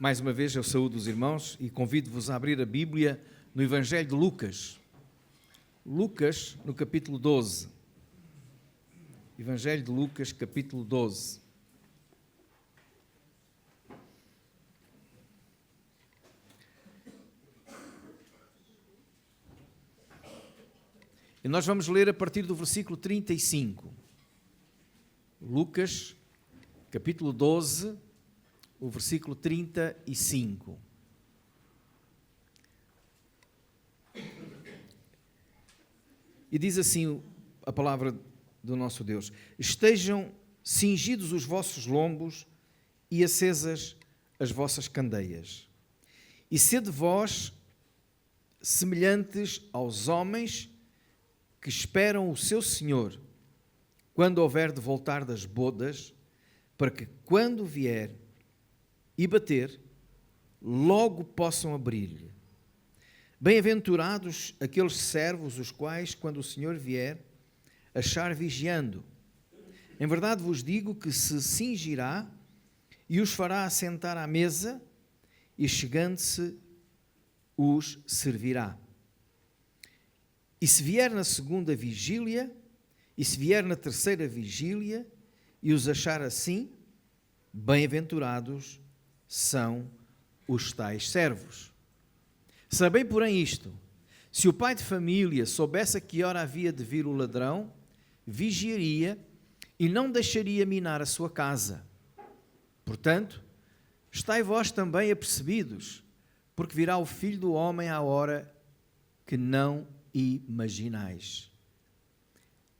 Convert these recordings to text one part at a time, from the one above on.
Mais uma vez eu saúdo os irmãos e convido-vos a abrir a Bíblia no Evangelho de Lucas. Lucas, no capítulo 12. Evangelho de Lucas, capítulo 12. E nós vamos ler a partir do versículo 35. Lucas, capítulo 12, o versículo 35. E diz assim a palavra do nosso Deus: estejam cingidos os vossos lombos e acesas as vossas candeias. E sede vós semelhantes aos homens que esperam o seu Senhor, quando houver de voltar das bodas, para que quando vier e bater, logo possam abrir-lhe. Bem-aventurados aqueles servos, os quais, quando o Senhor vier, achar vigiando. Em verdade vos digo que se cingirá e os fará assentar à mesa, e chegando-se, os servirá. E se vier na segunda vigília, e se vier na terceira vigília, e os achar assim, bem-aventurados são os tais servos. Sabem, porém, isto: se o pai de família soubesse a que hora havia de vir o ladrão, vigiaria e não deixaria minar a sua casa. Portanto, estai vós também apercebidos, porque virá o Filho do Homem à hora que não imaginais.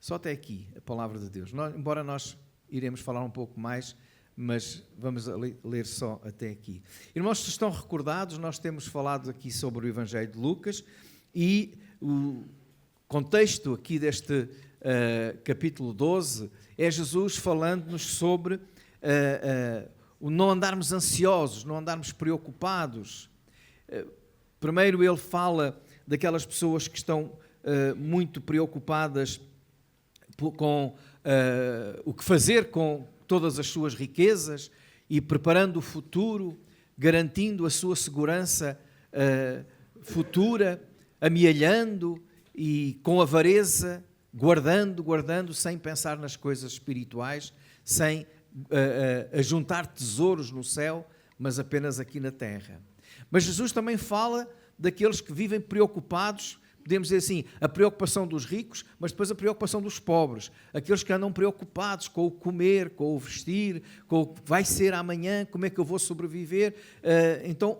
Só até aqui a palavra de Deus. Embora nós iremos falar um pouco mais, mas vamos ler só até aqui. Irmãos, se estão recordados, nós temos falado aqui sobre o Evangelho de Lucas e o contexto aqui deste capítulo 12 é Jesus falando-nos sobre o não andarmos ansiosos, não andarmos preocupados. Primeiro ele fala daquelas pessoas que estão muito preocupadas com o que fazer com todas as suas riquezas e preparando o futuro, garantindo a sua segurança futura, amealhando e com avareza, guardando, sem pensar nas coisas espirituais, sem ajuntar tesouros no céu, mas apenas aqui na terra. Mas Jesus também fala daqueles que vivem preocupados, podemos dizer assim, a preocupação dos ricos, mas depois a preocupação dos pobres, aqueles que andam preocupados com o comer, com o vestir, com o que vai ser amanhã, como é que eu vou sobreviver. Então,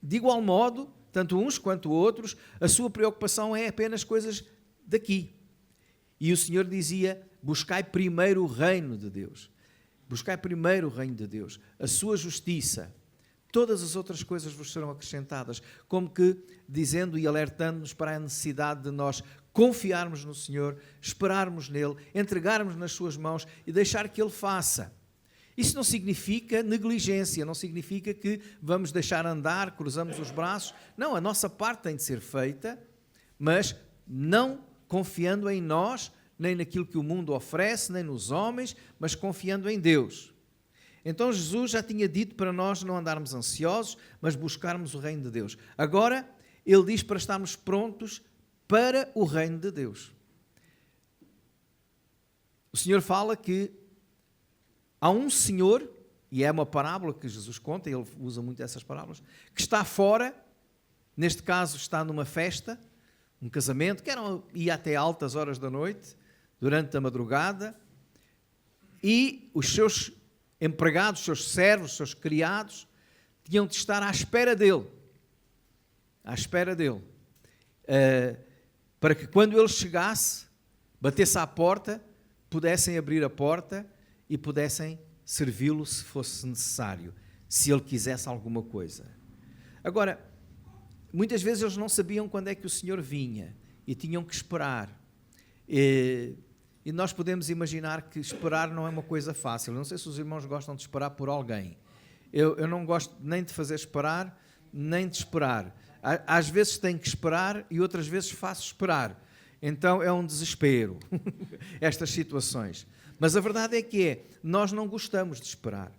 de igual modo, tanto uns quanto outros, a sua preocupação é apenas coisas daqui. E o Senhor dizia: buscai primeiro o reino de Deus, buscai primeiro o reino de Deus, a sua justiça. Todas as outras coisas vos serão acrescentadas, como que dizendo e alertando-nos para a necessidade de nós confiarmos no Senhor, esperarmos nele, entregarmos nas suas mãos e deixar que ele faça. Isso não significa negligência, não significa que vamos deixar andar, cruzamos os braços. Não, a nossa parte tem de ser feita, mas não confiando em nós, nem naquilo que o mundo oferece, nem nos homens, mas confiando em Deus. Então Jesus já tinha dito para nós não andarmos ansiosos, mas buscarmos o reino de Deus. Agora, ele diz para estarmos prontos para o reino de Deus. O Senhor fala que há um Senhor, e é uma parábola que Jesus conta, ele usa muito essas parábolas, que está fora, neste caso está numa festa, um casamento, ia até altas horas da noite, durante a madrugada, e os seus empregados, seus servos, seus criados, tinham de estar à espera dele, para que quando ele chegasse, batesse à porta, pudessem abrir a porta e pudessem servi-lo se fosse necessário, se ele quisesse alguma coisa. Agora, muitas vezes eles não sabiam quando é que o Senhor vinha e tinham que esperar. E nós podemos imaginar que esperar não é uma coisa fácil. Eu não sei se os irmãos gostam de esperar por alguém. Eu não gosto nem de fazer esperar, nem de esperar. Às vezes tenho que esperar e outras vezes faço esperar. Então é um desespero, estas situações. Mas a verdade é que nós não gostamos de esperar.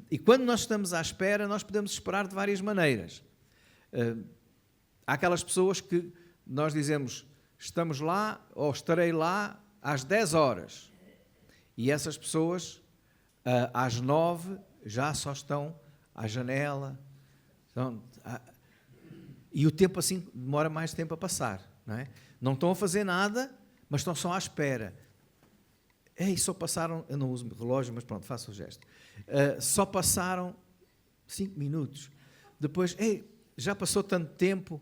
E quando nós estamos à espera, nós podemos esperar de várias maneiras. Há aquelas pessoas que nós dizemos, estamos lá ou estarei lá às 10 horas. E essas pessoas, às 9, já só estão à janela. E o tempo assim demora mais tempo a passar. Não é? Não estão a fazer nada, mas estão só à espera. Só passaram, eu não uso relógio, mas pronto, faço o gesto. Só passaram 5 minutos. Depois, já passou tanto tempo,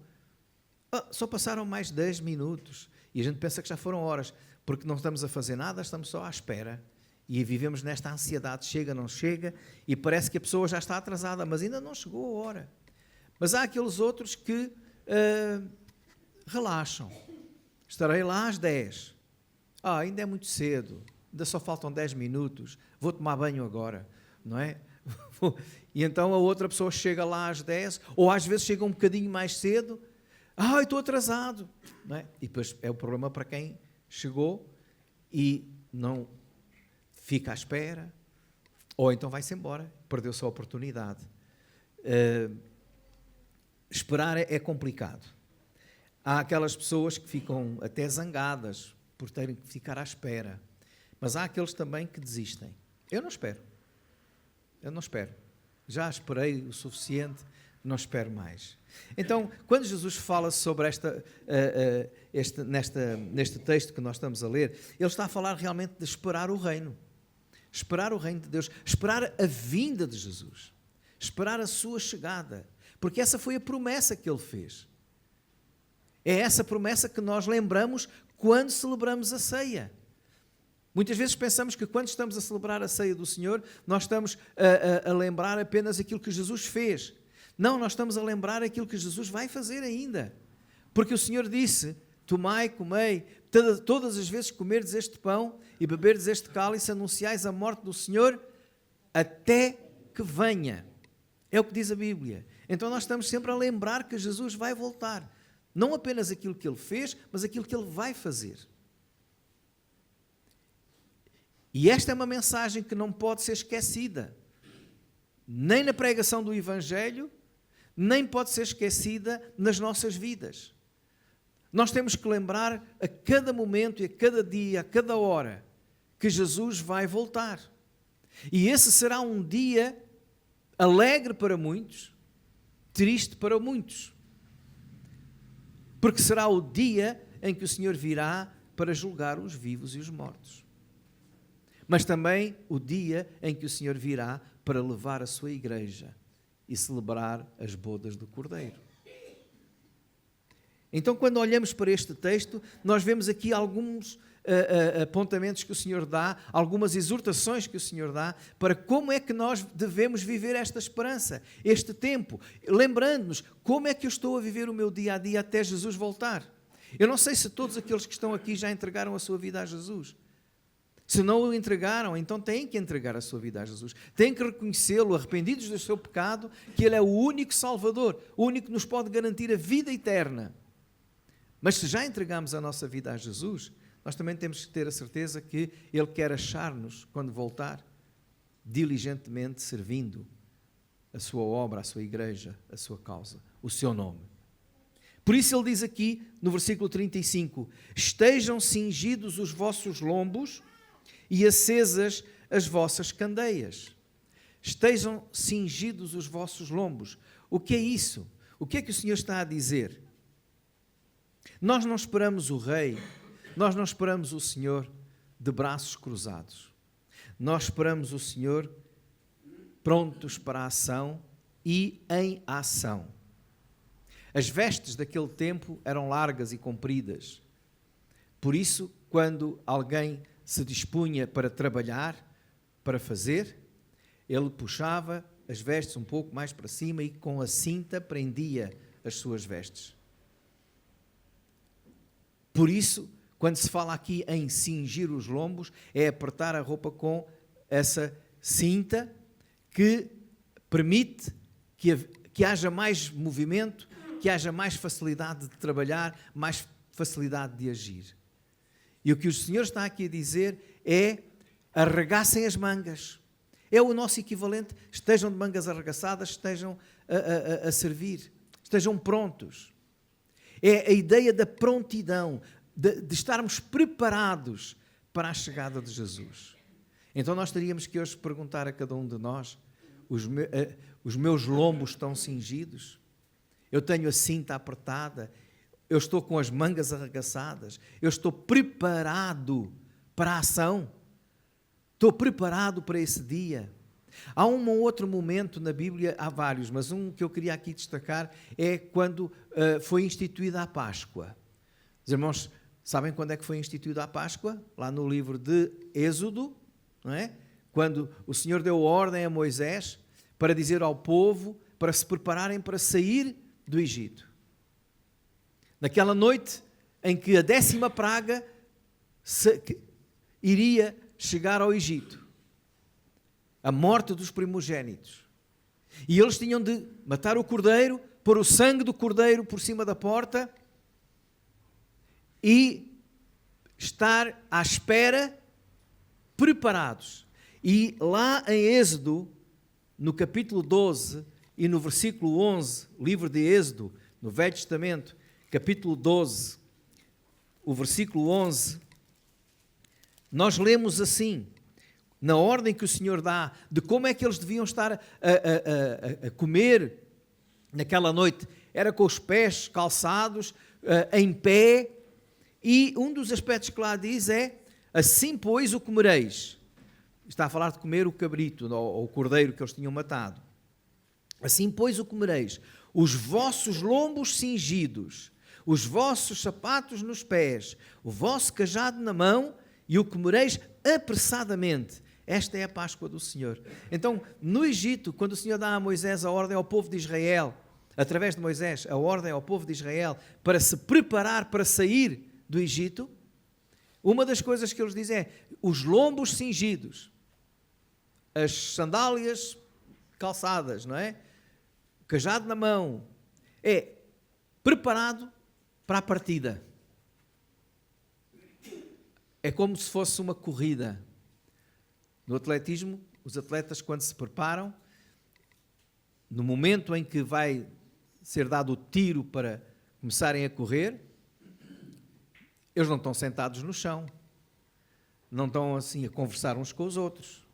só passaram mais 10 minutos. E a gente pensa que já foram horas, porque não estamos a fazer nada, estamos só à espera. E vivemos nesta ansiedade, chega, não chega, e parece que a pessoa já está atrasada, mas ainda não chegou a hora. Mas há aqueles outros que relaxam. Estarei lá às 10. Ainda é muito cedo, ainda só faltam 10 minutos, vou tomar banho agora, não é? E então a outra pessoa chega lá às 10, ou às vezes chega um bocadinho mais cedo, estou atrasado, não é? E depois é o problema para quem chegou e não fica à espera, ou então vai-se embora, perdeu-se a oportunidade. Esperar é complicado. Há aquelas pessoas que ficam até zangadas por terem que ficar à espera, mas há aqueles também que desistem. Eu não espero. Já esperei o suficiente, não espero mais. Então, quando Jesus fala sobre neste texto que nós estamos a ler, ele está a falar realmente de esperar o reino. Esperar o reino de Deus, esperar a vinda de Jesus, esperar a sua chegada, porque essa foi a promessa que ele fez. É essa promessa que nós lembramos quando celebramos a ceia. Muitas vezes pensamos que quando estamos a celebrar a ceia do Senhor, nós estamos a lembrar apenas aquilo que Jesus fez. Não, nós estamos a lembrar aquilo que Jesus vai fazer ainda. Porque o Senhor disse, tomai, comei, todas as vezes que comerdes este pão e beberdes este cálice, anunciais a morte do Senhor até que venha. É o que diz a Bíblia. Então nós estamos sempre a lembrar que Jesus vai voltar. Não apenas aquilo que ele fez, mas aquilo que ele vai fazer. E esta é uma mensagem que não pode ser esquecida. Nem na pregação do Evangelho, nem pode ser esquecida nas nossas vidas. Nós temos que lembrar a cada momento e a cada dia, a cada hora, que Jesus vai voltar. E esse será um dia alegre para muitos, triste para muitos. Porque será o dia em que o Senhor virá para julgar os vivos e os mortos. Mas também o dia em que o Senhor virá para levar a sua igreja e celebrar as bodas do Cordeiro. Então, quando olhamos para este texto, nós vemos aqui alguns apontamentos que o Senhor dá, algumas exortações que o Senhor dá para como é que nós devemos viver esta esperança, este tempo, lembrando-nos como é que eu estou a viver o meu dia a dia até Jesus voltar. Eu não sei se todos aqueles que estão aqui já entregaram a sua vida a Jesus. Se não o entregaram, então têm que entregar a sua vida a Jesus. Têm que reconhecê-lo, arrependidos do seu pecado, que Ele é o único Salvador, o único que nos pode garantir a vida eterna. Mas se já entregamos a nossa vida a Jesus, nós também temos que ter a certeza que Ele quer achar-nos, quando voltar, diligentemente servindo a sua obra, a sua igreja, a sua causa, o seu nome. Por isso Ele diz aqui, no versículo 35, estejam cingidos os vossos lombos e acesas as vossas candeias. Estejam cingidos os vossos lombos. O que é isso? O que é que o Senhor está a dizer? Nós não esperamos o Rei, nós não esperamos o Senhor de braços cruzados. Nós esperamos o Senhor prontos para a ação e em ação. As vestes daquele tempo eram largas e compridas. Por isso, quando alguém se dispunha para trabalhar, para fazer, ele puxava as vestes um pouco mais para cima e com a cinta prendia as suas vestes. Por isso, quando se fala aqui em cingir os lombos, é apertar a roupa com essa cinta que permite que haja mais movimento, que haja mais facilidade de trabalhar, mais facilidade de agir. E o que o Senhor está aqui a dizer é: arregassem as mangas. É o nosso equivalente. Estejam de mangas arregaçadas, estejam a servir. Estejam prontos. É a ideia da prontidão, de estarmos preparados para a chegada de Jesus. Então nós teríamos que hoje perguntar a cada um de nós: os meus lombos estão cingidos? Eu tenho a cinta apertada? Eu estou com as mangas arregaçadas? Eu estou preparado para a ação? Estou preparado para esse dia? Há um outro momento na Bíblia, há vários, mas um que eu queria aqui destacar é quando foi instituída a Páscoa. Os irmãos sabem quando é que foi instituída a Páscoa? Lá no livro de Êxodo, não é? Quando o Senhor deu ordem a Moisés para dizer ao povo para se prepararem para sair do Egito. Naquela noite em que a 10ª praga iria chegar ao Egito. A morte dos primogênitos. E eles tinham de matar o cordeiro, pôr o sangue do cordeiro por cima da porta e estar à espera, preparados. E lá em Êxodo, no capítulo 12 e no versículo 11, livro de Êxodo, no Velho Testamento, capítulo 12, o versículo 11, nós lemos assim, na ordem que o Senhor dá, de como é que eles deviam estar a comer naquela noite. Era com os pés calçados, em pé, e um dos aspectos que lá diz é: assim, pois, o comereis. Está a falar de comer o cabrito, ou o cordeiro que eles tinham matado. Assim, pois, o comereis, os vossos lombos cingidos, os vossos sapatos nos pés, o vosso cajado na mão, e o comereis apressadamente. Esta é a Páscoa do Senhor. Então, no Egito, quando o Senhor dá a Moisés a ordem ao povo de Israel, através de Moisés, a ordem ao povo de Israel, para se preparar para sair do Egito, uma das coisas que eles dizem é: os lombos cingidos, as sandálias calçadas, não é? O cajado na mão, é preparado para a partida. É como se fosse uma corrida. No atletismo, os atletas, quando se preparam, no momento em que vai ser dado o tiro para começarem a correr, eles não estão sentados no chão, não estão assim a conversar uns com os outros.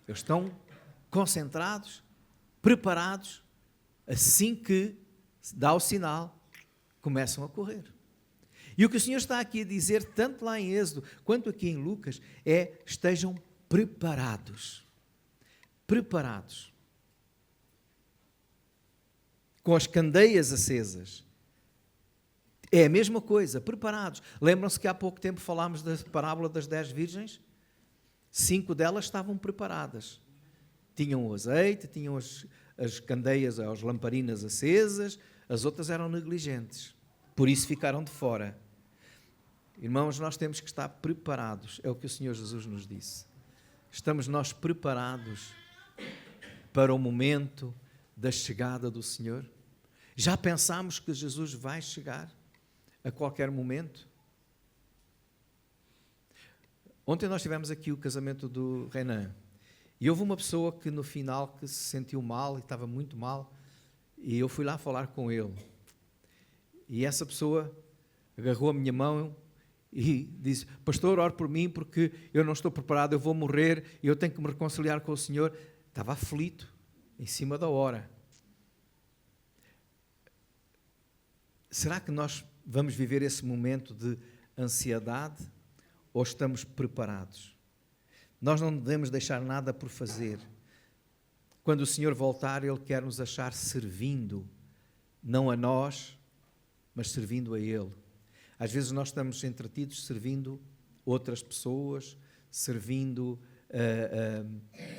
Eles estão concentrados, preparados, assim que se dá o sinal, começam a correr. E o que o Senhor está aqui a dizer, tanto lá em Êxodo quanto aqui em Lucas, é: estejam preparados. Preparados. Com as candeias acesas. É a mesma coisa, preparados. Lembram-se que há pouco tempo falámos da parábola das 10 virgens? 5 delas estavam preparadas. Tinham o azeite, tinham as candeias, as lamparinas acesas, as outras eram negligentes. Por isso ficaram de fora. Irmãos, nós temos que estar preparados. É o que o Senhor Jesus nos disse. Estamos nós preparados para o momento da chegada do Senhor? Já pensámos que Jesus vai chegar a qualquer momento? Ontem nós tivemos aqui o casamento do Renan. E houve uma pessoa que no final que se sentiu mal, e estava muito mal, e eu fui lá falar com ele. E essa pessoa agarrou a minha mão e disse: pastor, ore por mim porque eu não estou preparado, eu vou morrer e eu tenho que me reconciliar com o Senhor. Estava aflito, em cima da hora. Será que nós vamos viver esse momento de ansiedade ou estamos preparados? Nós não devemos deixar nada por fazer. Quando o Senhor voltar, Ele quer nos achar servindo, não a nós, mas servindo a Ele. Às vezes nós estamos entretidos servindo outras pessoas, servindo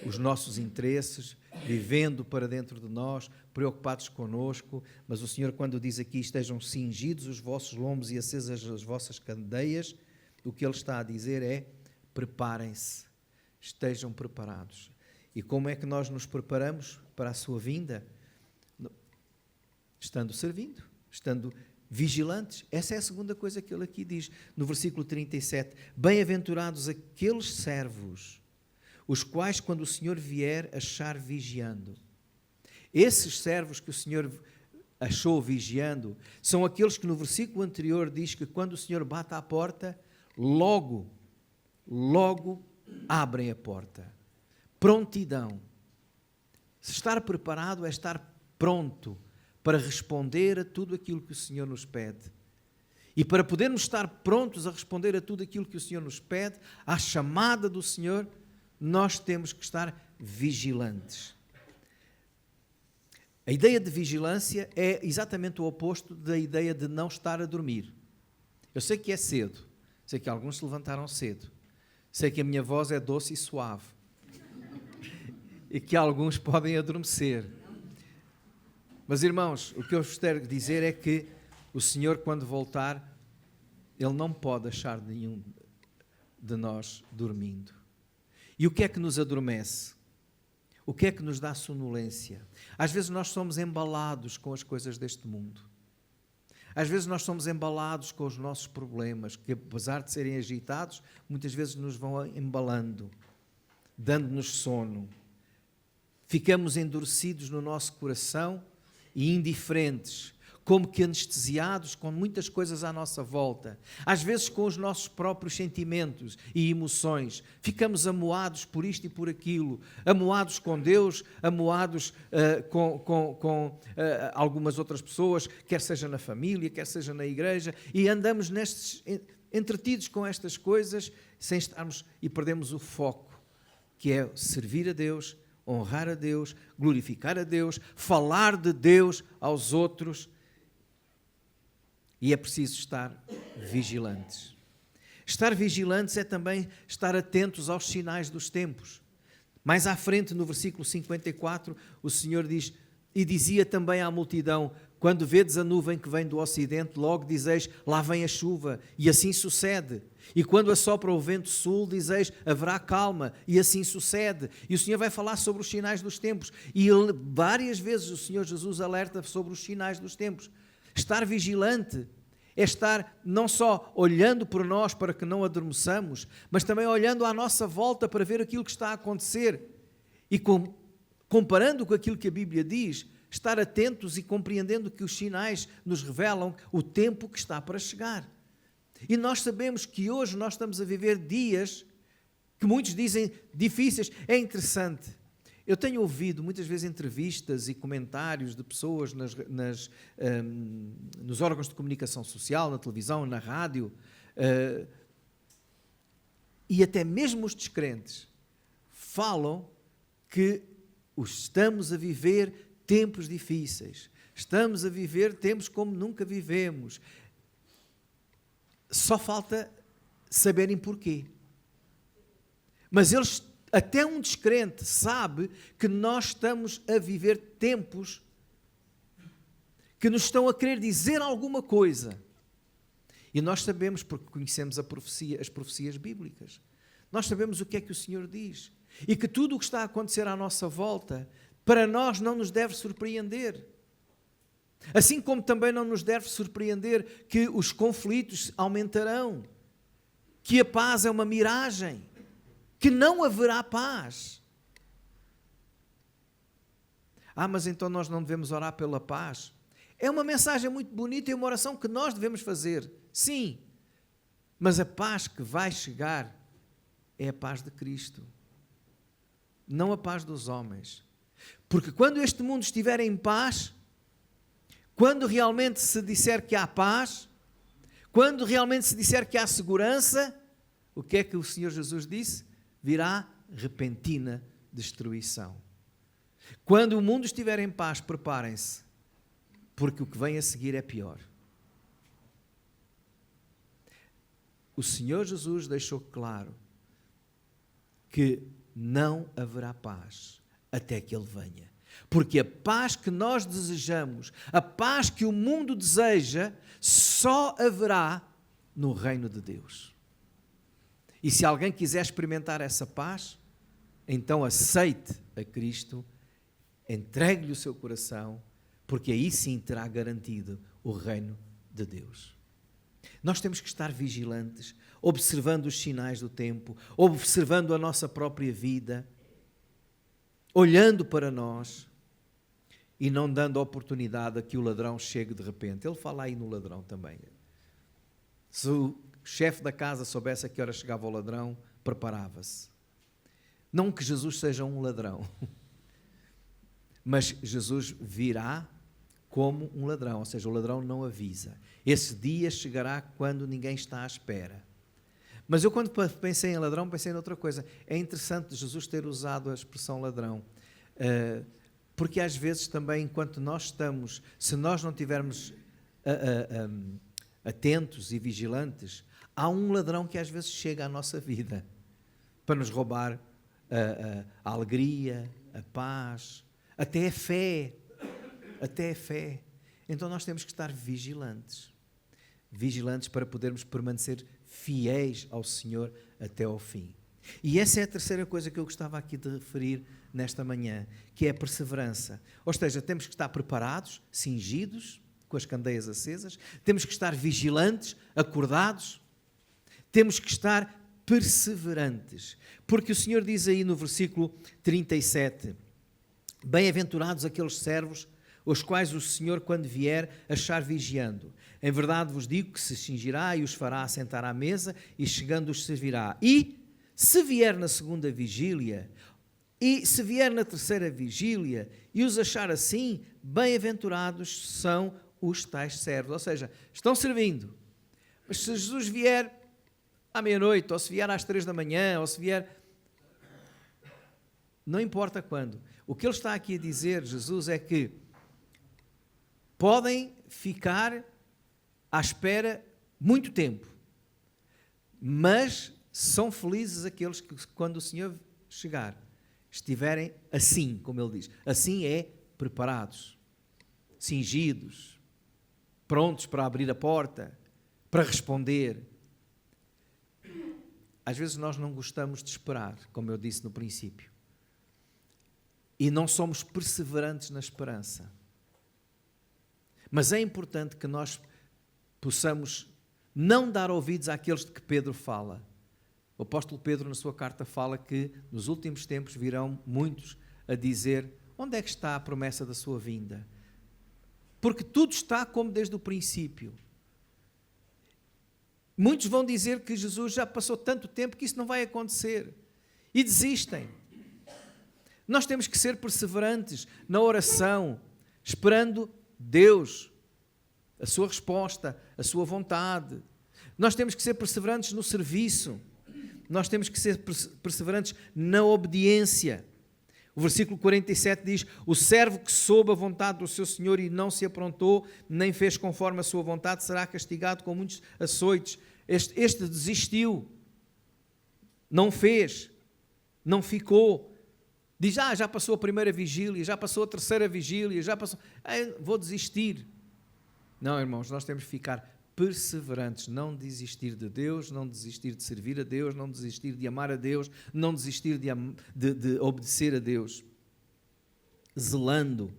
os nossos interesses, vivendo para dentro de nós, preocupados connosco, mas o Senhor, quando diz aqui: estejam cingidos os vossos lombos e acesas as vossas candeias, o que Ele está a dizer é: preparem-se, estejam preparados. E como é que nós nos preparamos para a sua vinda? Estando servindo, estando vigilantes. Essa é a segunda coisa que ele aqui diz, no versículo 37. Bem-aventurados aqueles servos, os quais, quando o Senhor vier, achar vigiando. Esses servos que o Senhor achou vigiando são aqueles que no versículo anterior diz que quando o Senhor bate à porta, logo abrem a porta. Prontidão. Estar preparado é estar pronto para responder a tudo aquilo que o Senhor nos pede. E para podermos estar prontos a responder a tudo aquilo que o Senhor nos pede, à chamada do Senhor, nós temos que estar vigilantes. A ideia de vigilância é exatamente o oposto da ideia de não estar a dormir. Eu sei que é cedo, sei que alguns se levantaram cedo, sei que a minha voz é doce e suave e que alguns podem adormecer. Mas, irmãos, o que eu vos quero dizer é que o Senhor, quando voltar, Ele não pode deixar nenhum de nós dormindo. E o que é que nos adormece? O que é que nos dá sonolência? Às vezes nós somos embalados com as coisas deste mundo. Às vezes nós somos embalados com os nossos problemas, que apesar de serem agitados, muitas vezes nos vão embalando, dando-nos sono. Ficamos endurecidos no nosso coração e indiferentes, como que anestesiados com muitas coisas à nossa volta, às vezes com os nossos próprios sentimentos e emoções. Ficamos amuados por isto e por aquilo, amuados com Deus, amuados com algumas outras pessoas, quer seja na família, quer seja na igreja, e andamos entretidos com estas coisas sem estarmos e perdemos o foco, que é servir a Deus, honrar a Deus, glorificar a Deus, falar de Deus aos outros. E é preciso estar vigilantes. Estar vigilantes é também estar atentos aos sinais dos tempos. Mais à frente, no versículo 54, o Senhor diz: e dizia também à multidão: quando vedes a nuvem que vem do ocidente, logo dizeis, lá vem a chuva, e assim sucede. E quando assopra o vento sul, dizeis, haverá calma, e assim sucede. E o Senhor vai falar sobre os sinais dos tempos. E várias vezes o Senhor Jesus alerta sobre os sinais dos tempos. Estar vigilante é estar não só olhando por nós para que não adormeçamos, mas também olhando à nossa volta para ver aquilo que está a acontecer e comparando com aquilo que a Bíblia diz, estar atentos e compreendendo que os sinais nos revelam o tempo que está para chegar. E nós sabemos que hoje nós estamos a viver dias que muitos dizem difíceis. É interessante. Eu tenho ouvido muitas vezes entrevistas e comentários de pessoas nos órgãos de comunicação social, na televisão, na rádio, e até mesmo os descrentes falam que estamos a viver tempos difíceis, estamos a viver tempos como nunca vivemos. Só falta saberem porquê. Mas eles, até um descrente, sabe que nós estamos a viver tempos que nos estão a querer dizer alguma coisa. E nós sabemos, porque conhecemos as profecias bíblicas. Nós sabemos o que é que o Senhor diz. E que tudo o que está a acontecer à nossa volta, para nós não nos deve surpreender. Assim como também não nos deve surpreender que os conflitos aumentarão, que a paz é uma miragem, que não haverá paz. Mas então nós não devemos orar pela paz? É uma mensagem muito bonita e uma oração que nós devemos fazer, sim, mas a paz que vai chegar é a paz de Cristo, não a paz dos homens. Porque quando este mundo estiver em paz, quando realmente se disser que há paz, quando realmente se disser que há segurança, o que é que o Senhor Jesus disse? Virá repentina destruição. Quando o mundo estiver em paz, preparem-se, porque o que vem a seguir é pior. O Senhor Jesus deixou claro que não haverá paz até que Ele venha. Porque a paz que nós desejamos, a paz que o mundo deseja, só haverá no reino de Deus. E se alguém quiser experimentar essa paz, então aceite a Cristo, entregue-lhe o seu coração, porque aí sim terá garantido o reino de Deus. Nós temos que estar vigilantes, observando os sinais do tempo, observando a nossa própria vida, olhando para nós e não dando oportunidade a que o ladrão chegue de repente. Ele fala aí no ladrão também. Se o chefe da casa soubesse a que hora chegava o ladrão, preparava-se. Não que Jesus seja um ladrão, mas Jesus virá como um ladrão, ou seja, o ladrão não avisa. Esse dia chegará quando ninguém está à espera. Mas eu, quando pensei em ladrão, pensei em outra coisa. É interessante Jesus ter usado a expressão ladrão, porque às vezes também, enquanto nós estamos, se nós não estivermos atentos e vigilantes, há um ladrão que às vezes chega à nossa vida para nos roubar a alegria, a paz, até a fé. Até a fé. Então nós temos que estar vigilantes para podermos permanecer fiéis ao Senhor até ao fim. E essa é a terceira coisa que eu gostava aqui de referir nesta manhã, que é a perseverança. Ou seja, temos que estar preparados, cingidos, com as candeias acesas, temos que estar vigilantes, acordados, temos que estar perseverantes. Porque o Senhor diz aí no versículo 37, bem-aventurados aqueles servos os quais o Senhor, quando vier, achar vigiando. Em verdade vos digo que se cingirá e os fará assentar à mesa, e chegando os servirá. E, se vier na segunda vigília, e se vier na terceira vigília, e os achar assim, bem-aventurados são os tais servos. Ou seja, estão servindo. Mas se Jesus vier à meia-noite, ou se vier às 3 da manhã, ou se vier... Não importa quando. O que ele está aqui a dizer, Jesus, é que podem ficar à espera muito tempo, mas são felizes aqueles que, quando o Senhor chegar, estiverem assim, como ele diz. Assim é, preparados, cingidos, prontos para abrir a porta, para responder. Às vezes nós não gostamos de esperar, como eu disse no princípio, e não somos perseverantes na esperança. Mas é importante que nós possamos não dar ouvidos àqueles de que Pedro fala. O apóstolo Pedro, na sua carta, fala que nos últimos tempos virão muitos a dizer: onde é que está a promessa da sua vinda? Porque tudo está como desde o princípio. Muitos vão dizer que Jesus já passou tanto tempo que isso não vai acontecer. E desistem. Nós temos que ser perseverantes na oração, esperando Deus, a sua resposta, a sua vontade. Nós temos que ser perseverantes no serviço. Nós temos que ser perseverantes na obediência. O versículo 47 diz: o servo que soube a vontade do seu senhor e não se aprontou, nem fez conforme a sua vontade, será castigado com muitos açoites. Este desistiu, não fez, não ficou. Diz: já passou a primeira vigília, já passou a terceira vigília, já passou... vou desistir. Não, irmãos, nós temos que ficar perseverantes, não desistir de Deus, não desistir de servir a Deus, não desistir de amar a Deus, não desistir de obedecer a Deus. Zelando,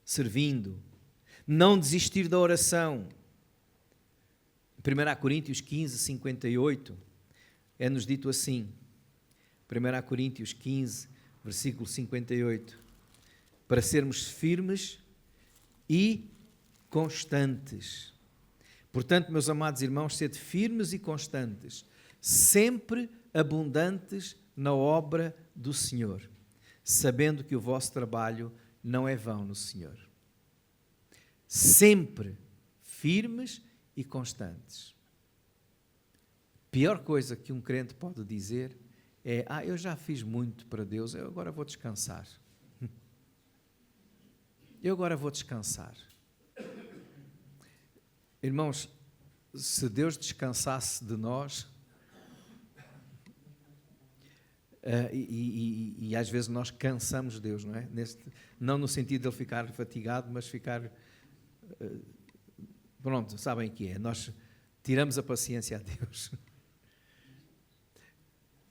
servindo, não desistir da oração. 1 Coríntios 15, 58, é-nos dito assim, 1 Coríntios 15, versículo 58, para sermos firmes e constantes. Portanto, meus amados irmãos, sede firmes e constantes, sempre abundantes na obra do Senhor, sabendo que o vosso trabalho não é vão no Senhor. Sempre firmes e constantes. A pior coisa que um crente pode dizer é: eu já fiz muito para Deus, eu agora vou descansar. Eu agora vou descansar. Irmãos, se Deus descansasse de nós, e às vezes nós cansamos Deus, não é? Não no sentido de ele ficar fatigado, mas ficar... pronto, sabem o que é? Nós tiramos a paciência a Deus.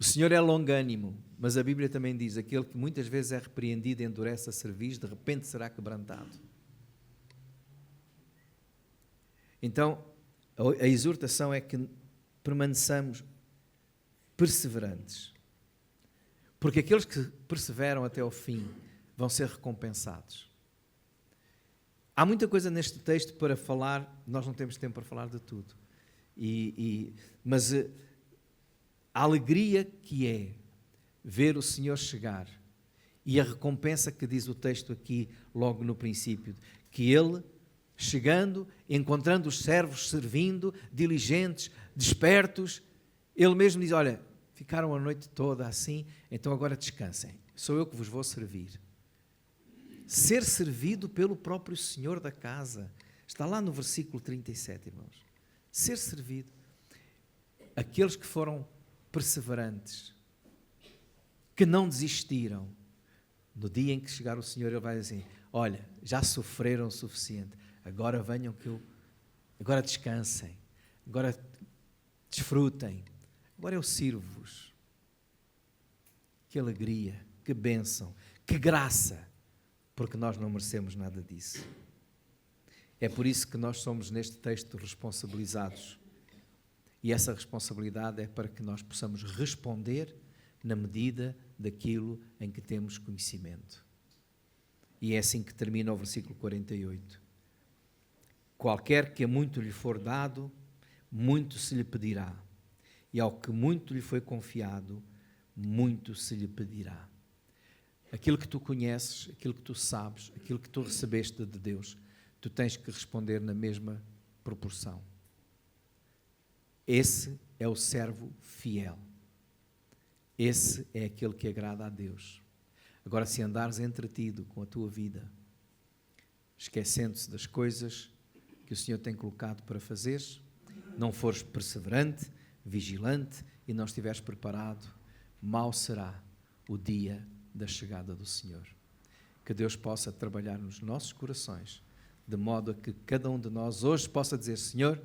O Senhor é longânimo, mas a Bíblia também diz: aquele que muitas vezes é repreendido e endurece a cerviz, de repente será quebrantado. Então, A exortação é que permaneçamos perseverantes. Porque aqueles que perseveram até ao fim vão ser recompensados. Há muita coisa neste texto para falar, nós não temos tempo para falar de tudo. Mas a alegria que é ver o Senhor chegar e a recompensa que diz o texto aqui logo no princípio, que Ele, chegando, encontrando os servos servindo, diligentes, despertos, Ele mesmo diz, olha, ficaram a noite toda assim, então agora descansem, sou eu que vos vou servir. Ser servido pelo próprio Senhor da casa, está lá no versículo 37, irmãos. Ser servido. Aqueles que foram perseverantes, que não desistiram, no dia em que chegar o Senhor, Ele vai dizer assim, olha, já sofreram o suficiente, agora venham agora descansem, agora desfrutem, agora eu sirvo-vos. Que alegria, que bênção, que graça, porque nós não merecemos nada disso. É por isso que nós somos neste texto responsabilizados. E essa responsabilidade é para que nós possamos responder na medida daquilo em que temos conhecimento. E é assim que termina o versículo 48. Qualquer que a muito lhe for dado, muito se lhe pedirá. E ao que muito lhe foi confiado, muito se lhe pedirá. Aquilo que tu conheces, aquilo que tu sabes, aquilo que tu recebeste de Deus, tu tens que responder na mesma proporção. Esse é o servo fiel. Esse é aquele que agrada a Deus. Agora, se andares entretido com a tua vida, esquecendo-se das coisas que o Senhor tem colocado para fazeres, não fores perseverante, vigilante e não estiveres preparado, mau será o dia da chegada do Senhor. Que Deus possa trabalhar nos nossos corações, de modo a que cada um de nós hoje possa dizer, Senhor,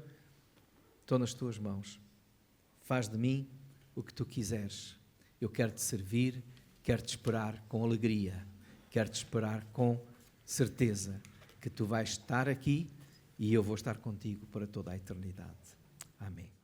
estou nas tuas mãos, faz de mim o que tu quiseres, eu quero-te servir, quero-te esperar com alegria, quero-te esperar com certeza que tu vais estar aqui e eu vou estar contigo para toda a eternidade. Amém.